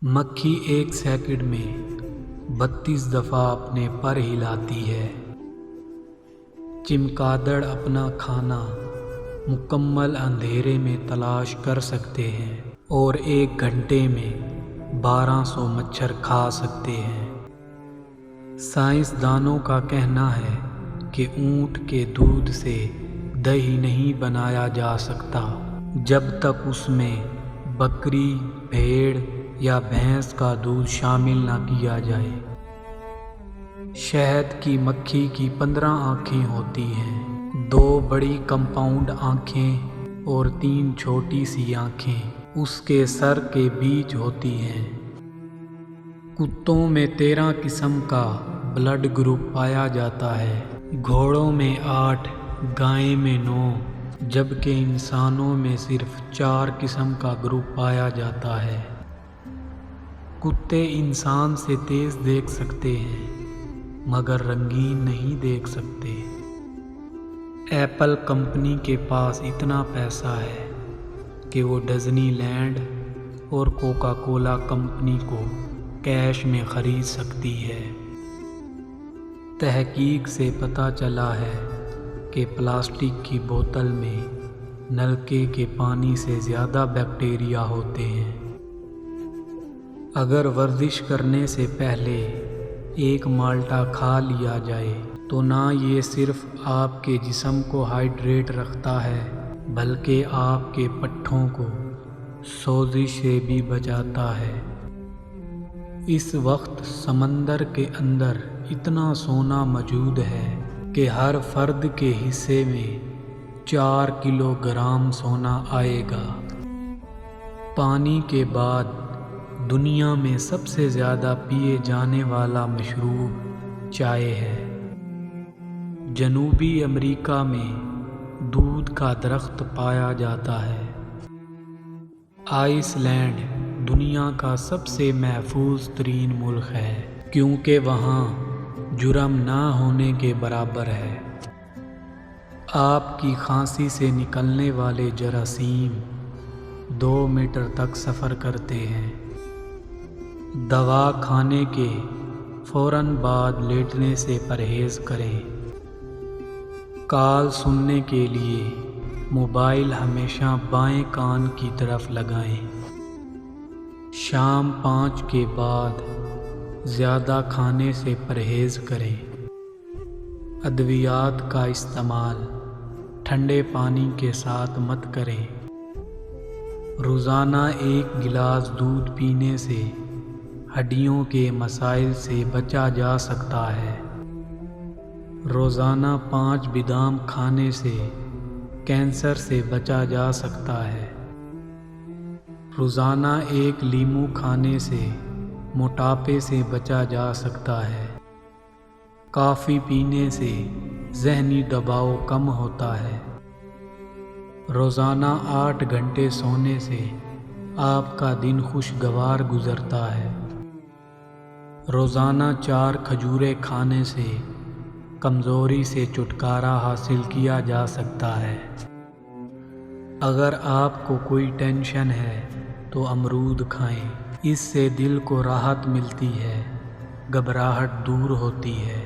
مکھی 1 سیکنڈ میں 32 دفعہ اپنے پر ہلاتی ہے۔ چمگادڑ اپنا کھانا مکمل اندھیرے میں تلاش کر سکتے ہیں اور 1 گھنٹے میں 1200 مچھر کھا سکتے ہیں۔ سائنسدانوں کا کہنا ہے کہ اونٹ کے دودھ سے دہی نہیں بنایا جا سکتا جب تک اس میں بکری، بھیڑ یا بھینس کا دودھ شامل نہ کیا جائے۔ شہد کی مکھی کی 15 آنکھیں ہوتی ہیں، 2 بڑی کمپاؤنڈ آنکھیں اور 3 چھوٹی سی آنکھیں اس کے سر کے بیچ ہوتی ہیں۔ کتوں میں 13 قسم کا بلڈ گروپ پایا جاتا ہے، گھوڑوں میں 8، گائے میں 9، جبکہ انسانوں میں صرف 4 قسم کا گروپ پایا جاتا ہے۔ کتے انسان سے تیز دیکھ سکتے ہیں مگر رنگین نہیں دیکھ سکتے۔ ایپل کمپنی کے پاس اتنا پیسہ ہے کہ وہ ڈزنی لینڈ اور کوکا کولا کمپنی کو کیش میں خرید سکتی ہے۔ تحقیق سے پتہ چلا ہے کہ پلاسٹک کی بوتل میں نلکے کے پانی سے زیادہ بیکٹیریا ہوتے ہیں۔ اگر ورزش کرنے سے پہلے 1 مالٹا کھا لیا جائے تو نہ یہ صرف آپ کے جسم کو ہائیڈریٹ رکھتا ہے بلکہ آپ کے پٹھوں کو سوزش سے بھی بچاتا ہے۔ اس وقت سمندر کے اندر اتنا سونا موجود ہے کہ ہر فرد کے حصے میں 4 کلو گرام سونا آئے گا۔ پانی کے بعد دنیا میں سب سے زیادہ پیے جانے والا مشروب چائے ہے۔ جنوبی امریکہ میں دودھ کا درخت پایا جاتا ہے۔ آئس لینڈ دنیا کا سب سے محفوظ ترین ملک ہے کیونکہ وہاں جرم نہ ہونے کے برابر ہے۔ آپ کی کھانسی سے نکلنے والے جراثیم 2 میٹر تک سفر کرتے ہیں۔ دوا کھانے کے فوراً بعد لیٹنے سے پرہیز کریں۔ کال سننے کے لیے موبائل ہمیشہ بائیں کان کی طرف لگائیں۔ شام 5 کے بعد زیادہ کھانے سے پرہیز کریں۔ ادویات کا استعمال ٹھنڈے پانی کے ساتھ مت کریں۔ روزانہ 1 گلاس دودھ پینے سے ہڈیوں کے مسائل سے بچا جا سکتا ہے۔ روزانہ 5 بادام کھانے سے کینسر سے بچا جا سکتا ہے۔ روزانہ 1 لیمو کھانے سے موٹاپے سے بچا جا سکتا ہے۔ کافی پینے سے ذہنی دباؤ کم ہوتا ہے۔ روزانہ 8 گھنٹے سونے سے آپ کا دن خوشگوار گزرتا ہے۔ روزانہ 4 کھجوریں کھانے سے کمزوری سے چھٹکارا حاصل کیا جا سکتا ہے۔ اگر آپ کو کوئی ٹینشن ہے تو امرود کھائیں، اس سے دل کو راحت ملتی ہے، گھبراہٹ دور ہوتی ہے۔